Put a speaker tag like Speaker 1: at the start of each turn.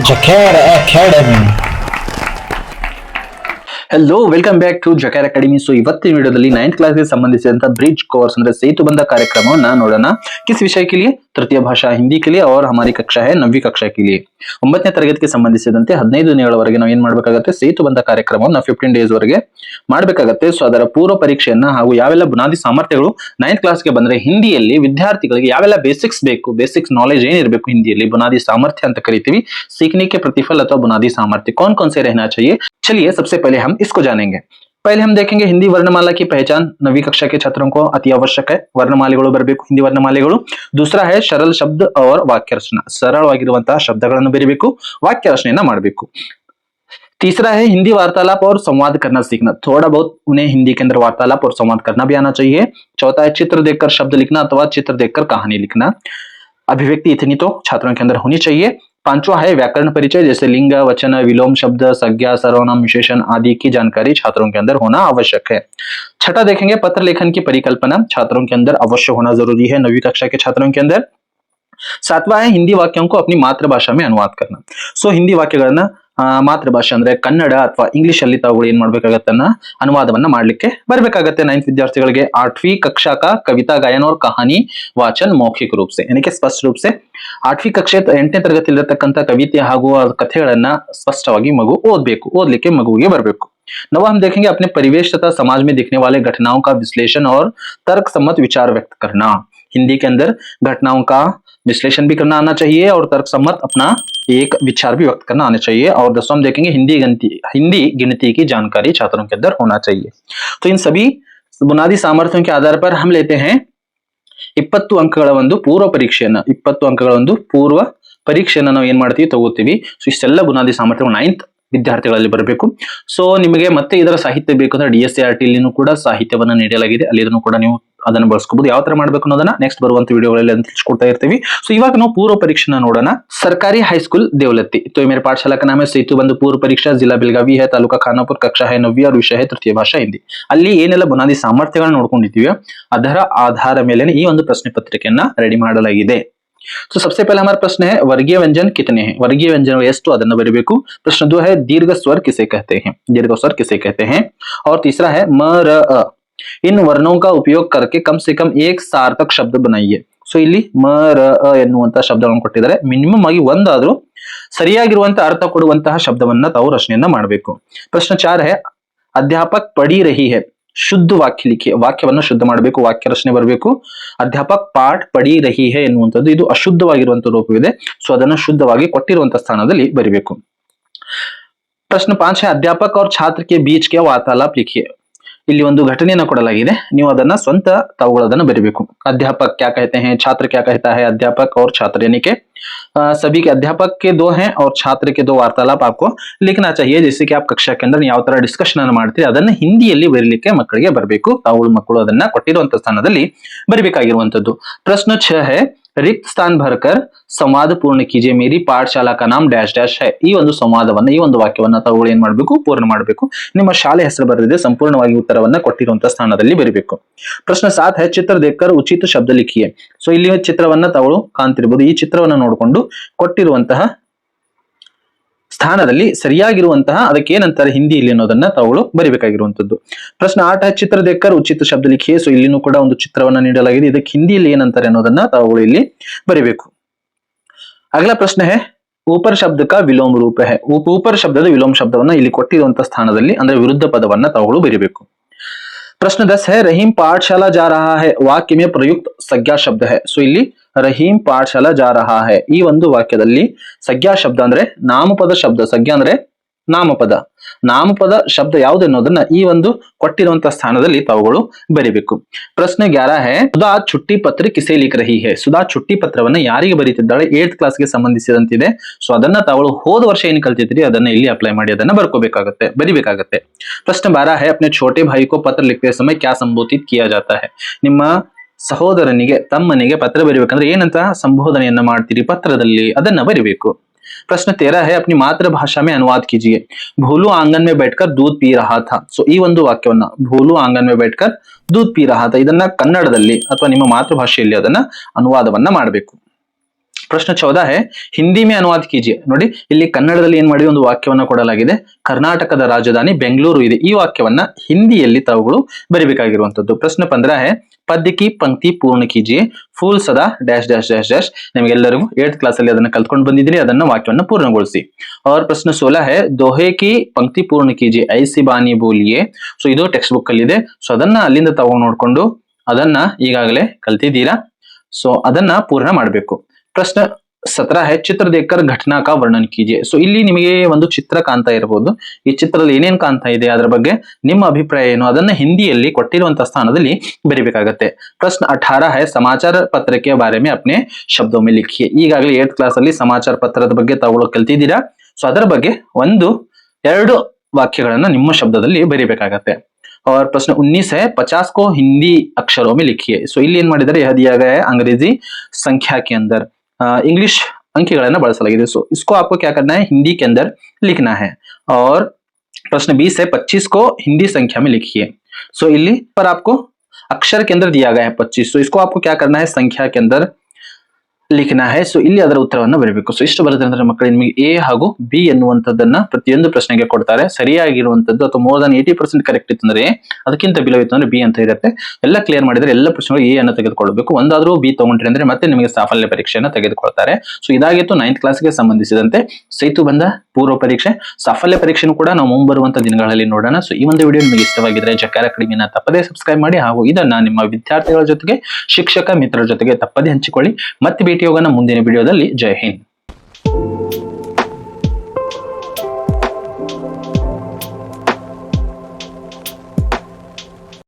Speaker 1: Jacar Academy.
Speaker 2: Hello welcome back to Jacar academy. So ಇವತ್ತಿನ ವಿಡಿಯೋದಲ್ಲಿ 9th class ಗೆ ಸಂಬಂಧಿಸಿದಂತ bridge course ಅಂದ್ರೆ ಸೇತುಬಂಧ ಕಾರ್ಯಕ್ರಮವನ್ನ ನೋಡೋಣ। किस विषय के लिए? तृतीय भाषा हिंदी के लिए और हमारी कक्षा है 9वीं कक्षा के लिए। 9ನೇ ತರಗತಿಗೆ ಸಂಬಂಧಿಸಿದಂತೆ 15 ದಿನಗಳವರೆಗೆ ನಾವು ಏನು ಮಾಡಬೇಕಾಗುತ್ತೆ? ಸೇತುಬಂಧ ಕಾರ್ಯಕ್ರಮವನ್ನ 15 ಡೇಸ್ ವರೆಗೆ ಮಾಡಬೇಕಾಗುತ್ತೆ। ಸೋ ಅದರ ಪೂರ್ವ ಪರೀಕ್ಷೆಯನ್ನ ಹಾಗೂ ಯಾವೆಲ್ಲ ಬುನಾದಿ ಸಾಮರ್ಥ್ಯಗಳು 9th ಕ್ಲಾಸ್ ಗೆ ಬಂದ್ರೆ ಹಿಂದಿಯಲ್ಲಿ ವಿದ್ಯಾರ್ಥಿಗಳಿಗೆ ಯಾವೆಲ್ಲ ಬೇಸಿಕ್ಸ್ ಬೇಕು, ಬೇಸಿಕ್ಸ್ ನಾಲೆಜ್ ಏನಿರಬೇಕು ಹಿಂದಿಯಲ್ಲಿ, ಬುನಾದಿ ಸಾಮರ್ಥ್ಯ ಅಂತ ಕರಿತೀವಿ। सीखने के प्रतिफल अथवा बुनियादी सामर्थ्य कौन कौन से रहना चाहिए, चलिए सबसे पहले हम इसको जानेंगे। पहले हम देखेंगे हिंदी वर्णमाला की पहचान 9वीं कक्षा के छात्रों को अति आवश्यक है। ವರ್ಣಮಾಲೆಗಳು ಬರಬೇಕು, ಹಿಂದಿ ವರ್ಣಮಾಲೆಗಳು। दूसरा है सरल शब्द और वाक्य रचना, ಸರಳವಾಗಿರುವಂತಹ ಶಬ್ದಗಳನ್ನು ಬರೀಬೇಕು, ವಾಕ್ಯ ರಚನೆಯನ್ನ ಮಾಡಬೇಕು। तीसरा है हिंदी वार्तालाप और संवाद करना सीखना, थोड़ा बहुत उन्हें हिंदी के अंदर वार्तालाप और संवाद करना भी आना चाहिए। चौथा है चित्र देखकर शब्द लिखना अथवा चित्र देखकर कहानी लिखना, अभिव्यक्ति इतनी तो छात्रों के अंदर होनी चाहिए। पांचवा है व्याकरण परिचय, जैसे लिंग, वचन, विलोम शब्द, संज्ञा, सर्वनाम, विशेषण आदि की जानकारी छात्रों के अंदर होना आवश्यक है। छठा देखेंगे पत्र लेखन की परिकल्पना, छात्रों के अंदर अवश्य होना जरूरी है 9वीं कक्षा के छात्रों के अंदर। सातवां है हिंदी वाक्यों को अपनी मातृभाषा में अनुवाद करना। सो हिंदी ವಾಕ್ಯಗಳನ್ನ ಮಾತೃಭಾಷೆ ಅಂದ್ರೆ ಕನ್ನಡ ಅಥವಾ ಇಂಗ್ಲಿಷ್ ಅಲ್ಲಿ ತಾವುಗಳು ಏನ್ ಮಾಡ್ಬೇಕಾಗತ್ತೆ, ಅನುವಾದವನ್ನ ಮಾಡ್ಲಿಕ್ಕೆ ಬರಬೇಕಾಗತ್ತೆ। 9th ವಿದ್ಯಾರ್ಥಿಗಳಿಗೆ 8वीं कक्षा का कविता गायन और कहानी वाचन मौखिक रूप से, यानी कि स्पष्ट रूप से 8वीं कक्षೆ 8ನೇ ತರಗತಿಯಲ್ಲಿರತಕ್ಕಂತ ಕವಿತೆ ಹಾಗೂ ಕಥೆಗಳನ್ನ ಸ್ಪಷ್ಟವಾಗಿ ಮಗು ಓದ್ಲಿಕ್ಕೆ ಮಗುವಿಗೆ ಬರಬೇಕು। नवा हम देखेंगे अपने परिवेश तथा समाज में दिखने वाले घटनाओं का विश्लेषण और तर्क सम्मत विचार व्यक्त करना, हिंदी के अंदर घटनाओं का विश्लेषण भी करना आना चाहिए और तर्क सम्मत अपना एक विचार भी व्यक्त करना आना चाहिए। और 10वां हम देखेंगे हिंदी गिनती की जानकारी छात्रों के अंदर होना चाहिए। तो इन सभी बुनियादी सामर्थ्यों के आधार पर हम लेते हैं 20 ಅಂಕಗಳ ಒಂದು ಪೂರ್ವ ಪರೀಕ್ಷೆಯನ್ನ, 20 ಅಂಕಗಳ ಒಂದು ಪೂರ್ವ ಪರೀಕ್ಷೆಯನ್ನ ನಾವು ಏನ್ ಮಾಡ್ತೀವಿ, ತಗೋತೀವಿ। ಸೊ ಇಷ್ಟೆಲ್ಲ ಬುನಾದಿ ಸಾಮರ್ಥ್ಯಗಳು 9th ವಿದ್ಯಾರ್ಥಿಗಳಲ್ಲಿ ಬರಬೇಕು। ಸೊ ನಿಮಗೆ ಮತ್ತೆ ಇದರ ಸಾಹಿತ್ಯ ಬೇಕು ಅಂದ್ರೆ DSCRT ಇಲ್ಲಿನೂ ಕೂಡ ಸಾಹಿತ್ಯವನ್ನ ನೀಡಲಾಗಿದೆ, ಅಲ್ಲಿ ಇದನ್ನು ಕೂಡ ನೀವು ಅದನ್ನು ಬಳಸ್ಕೋಬಹುದು। ಯಾವ ತರ ಮಾಡಬೇಕು ಅನ್ನೋದನ್ನ ನೆಕ್ಸ್ಟ್ ಬರುವಂತ ವಿಡಿಯೋಗಳಲ್ಲಿ ತಿಳಿಸ್ಕೊಡ್ತಾ ಇರ್ತೀವಿ। ಸೊ ಇವಾಗ ನಾವು ಪೂರ್ವ ಪರೀಕ್ಷೆನ ನೋಡೋಣ। ಸರ್ಕಾರಿ ಹೈಸ್ಕೂಲ್ देवलत्ती, तो मेरे पाठशाला का नाम है सेतुबंध पूर्व परीक्षा, जिला बेलगावी है, तालुका खानापुर, कक्षा है 9वीं और विषय है तृतीय भाषा हिंदी। ಅಲ್ಲಿ ಏನೆಲ್ಲ ಬುನಾದಿ ಸಾಮರ್ಥ್ಯಗಳನ್ನ ನೋಡ್ಕೊಂಡಿದ್ದೀವಿ ಅದರ ಆಧಾರ ಮೇಲೆ ಈ ಒಂದು ಪ್ರಶ್ನೆ ಪತ್ರಿಕೆಯನ್ನ ರೆಡಿ ಮಾಡಲಾಗಿದೆ। तो सबसे पहले हमारा प्रश्न है वर्गीय व्यंजन कितने हैं, वर्गीय व्यंजन ಎಷ್ಟು ಅದನ್ನ ಬರೀಬೇಕು। प्रश्न 2 है दीर्घ स्वर किसे कहते हैं, दीर्घ स्वर किसे कहते हैं। और तीसरा है म र अ, इन वर्णों का उपयोग करके कम से कम एक सार्थक शब्द बनाइए। ಸೊ ಇಲ್ಲಿ ಮ ರ ಅ ಎನ್ನುವಂತ ಶಬ್ದಗಳನ್ನು ಕೊಟ್ಟಿದ್ದಾರೆ, ಮಿನಿಮಮ್ ಆಗಿ ಒಂದಾದ್ರೂ ಸರಿಯಾಗಿರುವಂತ ಅರ್ಥ ಕೊಡುವಂತಹ ಶಬ್ದವನ್ನ ತಾವು ರಚನೆಯನ್ನ ಮಾಡಬೇಕು। ಪ್ರಶ್ನೆ 4 है अध्यापक पढ़ी रही है, ಶುದ್ಧ ವಾಕ್ಯ ಲಿಖಿ, ವಾಕ್ಯವನ್ನು ಶುದ್ಧ ಮಾಡಬೇಕು, ವಾಕ್ಯ ರಚನೆ ಬರಬೇಕು। ಅಧ್ಯಾಪಕ್ ಪಾಠ ಪಡಿ ರಹಿ ಹೇ ಎನ್ನುವಂಥದ್ದು ಇದು ಅಶುದ್ಧವಾಗಿರುವಂತಹ ರೂಪವಿದೆ, ಸೊ ಅದನ್ನು ಶುದ್ಧವಾಗಿ ಕೊಟ್ಟಿರುವಂತಹ ಸ್ಥಾನದಲ್ಲಿ ಬರಿಬೇಕು। ಪ್ರಶ್ನೆ 5 है अध्यापक और छात्र के बीच के वार्तालाप लिखिए, ಇಲ್ಲಿ ಒಂದು ಘಟನೆಯನ್ನು ಕೊಡಲಾಗಿದೆ, ನೀವು ಅದನ್ನ ಸ್ವಂತ ತಾವುಗಳದನ್ನ ಬರೀಬೇಕು। अध्यापक क्या कहते हैं, छात्र क्या कहता है, अध्यापक और छात्र यानी के सभी के अध्यापक के 2 हैं और छात्र के 2 वार्तालाप आपको लिखना चाहिए। जैसे कि आप कक्षा के अंदर ಯಾವ ತರ ಡಿಸ್ಕಷನ್ ಅನ್ನು ಮಾಡ್ತೀರಿ ಅದನ್ನ ಹಿಂದಿಯಲ್ಲಿ ಬರೀಲಿಕ್ಕೆ ಮಕ್ಕಳಿಗೆ ಬರಬೇಕು, ಮಕ್ಕಳು ಅದನ್ನ ಕೊಟ್ಟಿರುವಂತ ಸ್ಥಾನದಲ್ಲಿ ಬರೀಬೇಕಾಗಿರುವಂತದ್ದು। प्रश्न 6 है रिक्त स्थान भरकर संवाद पूर्ण कीजिए, मेरी पाठशाला का नाम डैश डैश है। ಈ ಒಂದು ಸಂವಾದವನ್ನ, ಈ ಒಂದು ವಾಕ್ಯವನ್ನ ತಾವು ಏನ್ ಮಾಡಬೇಕು, ಪೂರ್ಣ ಮಾಡಬೇಕು। ನಿಮ್ಮ ಶಾಲೆ ಹೆಸರು ಬರೆದಿದೆ, ಸಂಪೂರ್ಣವಾಗಿ ಉತ್ತರವನ್ನ ಕೊಟ್ಟಿರುವಂತ ಸ್ಥಾನದಲ್ಲಿ ಬರೀಬೇಕು। ಪ್ರಶ್ನೆ 7 है चित्र देखकर उचित शब्द लिखिए, ಸೊ ಇಲ್ಲಿ ಚಿತ್ರವನ್ನ ತಾವು ಕಾಣ್ತಿರಬಹುದು, ಈ ಚಿತ್ರವನ್ನ ನೋಡಿಕೊಂಡು ಕೊಟ್ಟಿರುವಂತಹ ಸ್ಥಾನದಲ್ಲಿ ಸರಿಯಾಗಿರುವಂತಹ ಅದಕ್ಕೆ ಏನಂತಾರೆ ಹಿಂದಿಯಲ್ಲಿ ಅನ್ನೋದನ್ನ ತಾವುಗಳು ಬರೀಬೇಕಾಗಿರುವಂತದ್ದು। ಪ್ರಶ್ನೆ 8 है चित्र देखकर उचित शब्द लिखिए, ಸೊ ಇಲ್ಲಿನೂ ಕೂಡ ಒಂದು ಚಿತ್ರವನ್ನ ನೀಡಲಾಗಿದೆ, ಇದಕ್ಕೆ ಹಿಂದಿಯಲ್ಲಿ ಏನಂತಾರೆ ಅನ್ನೋದನ್ನ ತಾವುಗಳು ಇಲ್ಲಿ ಬರೀಬೇಕು। अगला प्रश्न है ऊपर शब्द का विलोम रूप है, ऊपर ಶಬ್ದದ ವಿಲೋಮ ಶಬ್ದವನ್ನ ಇಲ್ಲಿ ಕೊಟ್ಟಿರುವಂತಹ ಸ್ಥಾನದಲ್ಲಿ ಅಂದ್ರೆ ವಿರುದ್ಧ ಪದವನ್ನ ತಾವುಗಳು ಬರೀಬೇಕು। प्रश्न 10 है रहीम पाठशाला जा रहा है, वाक्य में प्रयुक्त संज्ञा शब्द है, ಸೊ ಇಲ್ಲಿ ರಹೀಂ ಪಾಠಶಾಲಾ ಜಾ ರಹಾ ಹೈ ಈ ಒಂದು ವಾಕ್ಯದಲ್ಲಿ ಸಂಜ್ಞಾ ಶಬ್ದ ಅಂದ್ರೆ ನಾಮಪದ ಶಬ್ದ, ಸಂಜ್ಞಾ ಅಂದ್ರೆ ನಾಮಪದ ಶಬ್ದ ಯಾವುದು ಅನ್ನೋದನ್ನ ಈ ಒಂದು ಕೊಟ್ಟಿರುವಂತಹ ಸ್ಥಾನದಲ್ಲಿ ತಾವುಗಳು ಬರೀಬೇಕು। ಪ್ರಶ್ನೆ 11 है ಸುಧಾ छुट्टी पत्र किसे लिख रही है, ಸುಧಾ छुट्टी ಪತ್ರವನ್ನ ಯಾರಿಗೆ ಬರೀತಿದ್ದಾಳೆ, 8th ಕ್ಲಾಸ್ಗೆ ಸಂಬಂಧಿಸಿದಂತಿದೆ, ಸೊ ಅದನ್ನ ತಾವುಗಳು ಹೋದ ವರ್ಷ ಏನ್ ಕಲ್ತಿದ್ರಿ ಅದನ್ನ ಇಲ್ಲಿ ಅಪ್ಲೈ ಮಾಡಿ ಅದನ್ನ ಬರೀಬೇಕಾಗತ್ತೆ। प्रश्न 12 है अपने छोटे भाई को पत्र लिखते समय क्या संबोधित किया जाता है, ನಿಮ್ಮ ಸಹೋದರನಿಗೆ ತಮ್ಮನಿಗೆ ಪತ್ರ ಬರೀಬೇಕಂದ್ರೆ ಏನಂತ ಸಂಬೋಧನೆಯನ್ನ ಮಾಡ್ತೀರಿ ಪತ್ರದಲ್ಲಿ, ಅದನ್ನ ಬರೀಬೇಕು। प्रश्न 13 है अपनी मातृभाषा में अनुवाद कीजिए, भोलू आंगन में बैठकर दूध पी रहा था, ಸೊ ಈ ಒಂದು ವಾಕ್ಯವನ್ನ ಭೋಲು ಆಂಗನ್ में बैठकर दूध पी रहा था ಇದನ್ನ ಕನ್ನಡದಲ್ಲಿ ಅಥವಾ ನಿಮ್ಮ ಮಾತೃಭಾಷೆಯಲ್ಲಿ ಅದನ್ನ ಅನುವಾದವನ್ನ ಮಾಡಬೇಕು। ಪ್ರಶ್ನೆ 14 है ಹಿಂದಿ में अनुवाद कीजिए ನೋಡಿ ಇಲ್ಲಿ ಕನ್ನಡದಲ್ಲಿ ಏನ್ ಮಾಡಿ ಒಂದು ವಾಕ್ಯವನ್ನ ಕೊಡಲಾಗಿದೆ ಕರ್ನಾಟಕದ ರಾಜಧಾನಿ ಬೆಂಗಳೂರು ಇದೆ ಈ ವಾಕ್ಯವನ್ನ ಹಿಂದಿಯಲ್ಲಿ ತಾವುಗಳು ಬರಿಬೇಕಾಗಿರುವಂತದ್ದು ಪ್ರಶ್ನೆ 15 है पद्य की पंक्ति पूर्ण कीजिए फूल सदा डैश डैश डैश डैश ನಿಮಗೆಲ್ಲರಿಗೂ 8th ಕ್ಲಾಸ್ ಅಲ್ಲಿ ಅದನ್ನ ಕಲ್ತ್ಕೊಂಡು ಬಂದಿದ್ದೀರಿ ಅದನ್ನ ವಾಕ್ಯವನ್ನ ಪೂರ್ಣಗೊಳಿಸಿ और प्रश्न 16 है दोहे की पंक्ति पूर्ण कीजिए ऐसी बानी बोलिए ಸೊ ಇದು ಟೆಕ್ಸ್ಟ್ ಬುಕ್ ಅಲ್ಲಿ ಇದೆ ಸೊ ಅದನ್ನ ಅಲ್ಲಿಂದ ತಗೊಂಡು ನೋಡ್ಕೊಂಡು ಅದನ್ನ ಈಗಾಗಲೇ ಕಲ್ತಿದ್ದೀರಾ ಸೊ ಅದನ್ನ ಪೂರ್ಣ ಮಾಡಬೇಕು ಪ್ರಶ್ನೆ 17 है ಚಿತ್ರ देखकर घटना का वर्णन कीजिए ಸೊ ಇಲ್ಲಿ ನಿಮಗೆ ಒಂದು ಚಿತ್ರ ಕಾಣ್ತಾ ಇರಬಹುದು ಈ ಚಿತ್ರದಲ್ಲಿ ಏನೇನ್ ಕಾಣ್ತಾ ಇದೆ ಅದರ ಬಗ್ಗೆ ನಿಮ್ಮ ಅಭಿಪ್ರಾಯ ಏನು ಅದನ್ನ ಹಿಂದಿಯಲ್ಲಿ ಕೊಟ್ಟಿರುವಂತ ಸ್ಥಾನದಲ್ಲಿ ಬರಿಬೇಕಾಗುತ್ತೆ ಪ್ರಶ್ನೆ 18 है समाचार पत्र के बारे में अपने शब्दों में लिखिए ಈಗಾಗಲೇ 8th ಕ್ಲಾಸ್ ಅಲ್ಲಿ ಸಮಾಚಾರ ಪತ್ರದ ಬಗ್ಗೆ ತಾವು ಕಲ್ತಿದ್ದೀರಾ ಸೊ ಅದರ ಬಗ್ಗೆ ಎರಡು ವಾಕ್ಯಗಳನ್ನ ನಿಮ್ಮ ಶಬ್ದದಲ್ಲಿ ಬರಿಬೇಕಾಗುತ್ತೆ और प्रश्न 19 है 50 को हिंदी अक्षरों में लिखिए सो ಇಲ್ಲಿ ಏನ್ ಮಾಡಿದ್ದಾರೆ यह दिया गया है अंग्रेजी संख्या के अंदर इंग्लिश अंकीಗಳನ್ನ ಬಳಸಲಾಗಿದೆ सो इसको आपको क्या करना है हिंदी के अंदर लिखना है और प्रश्न 20 है 25 को हिंदी संख्या में लिखिए सो ಇಲ್ಲಿ पर आपको अक्षर के अंदर दिया गया है 25 सो इसको आपको क्या करना है संख्या के अंदर लिखना है सो ಇಲ್ಲಿ ಅದರ ಉತ್ತರವನ್ನು ಬರೆಯಬೇಕು ಸೊ ಇಷ್ಟು ಬರುತ್ತೆ ಅಂದ್ರೆ ಮಕ್ಕಳಿಗೆ ನಿಮಗೆ ಎ ಹಾಗೂ ಬಿ ಎನ್ನುವಂತದ್ದನ್ನ ಪ್ರತಿಯೊಂದು ಪ್ರಶ್ನೆಗೆ ಕೊಡ್ತಾರೆ ಸರಿಯಾಗಿರುವಂತದ್ದು ಅಥವಾ ಮೋರ್ ದನ್ 80% ಕರೆಕ್ಟ್ ಇತ್ತು ಅಂದ್ರೆ ಅದಕ್ಕಿಂತ ಬಿಲೋ ಇತ್ತು ಅಂದ್ರೆ ಬಿ ಅಂತ ಇರುತ್ತೆ ಎಲ್ಲ ಕ್ಲಿಯರ್ ಮಾಡಿದ್ರೆ ಎಲ್ಲ ಪ್ರಶ್ನೆಗಳು ಎ ಅನ್ನು ತೆಗೆದುಕೊಳ್ಳಬೇಕು ಒಂದಾದ್ರೂ ಬಿ ತಗೊಂಡ್ರಿ ಅಂದ್ರೆ ಮತ್ತೆ ನಿಮಗೆ ಸಾಫಲ್ಯ ಪರೀಕ್ಷೆಯನ್ನು ತೆಗೆದುಕೊಳ್ತಾರೆ ಸೊ ಇದಾಗಿತ್ತು 9th ಕ್ಲಾಸ್ಗೆ ಸಂಬಂಧಿಸಿದಂತೆ ಸೇತು ಬಂದ ಪೂರ್ವ ಪರೀಕ್ಷೆ ಸಾಫಲ್ಯ ಪರೀಕ್ಷೆನೂ ಕೂಡ ನಾವು ಮುಂಬರುವಂತ ದಿನಗಳಲ್ಲಿ ನೋಡೋಣ ಸೊ ಈ ಒಂದು ವಿಡಿಯೋ ನಿಮಗೆ ಇಷ್ಟವಾಗಿದ್ರೆ ಜಕಾರ ಅಕಾಡೆಮಿನ ತಪ್ಪದೇ ಸಬ್ಸ್ಕ್ರೈಬ್ ಮಾಡಿ ಹಾಗೂ ಇದನ್ನ ನಿಮ್ಮ ವಿದ್ಯಾರ್ಥಿಗಳ ಜೊತೆಗೆ ಶಿಕ್ಷಕ ಮಿತ್ರರ ಜೊತೆಗೆ ತಪ್ಪದೇ ಹಂಚಿಕೊಳ್ಳಿ ಮತ್ತೆ ಭೇಟಿ ಹೋಗೋಣ ಮುಂದಿನ ವಿಡಿಯೋದಲ್ಲಿ ಜೈ ಹಿಂದ್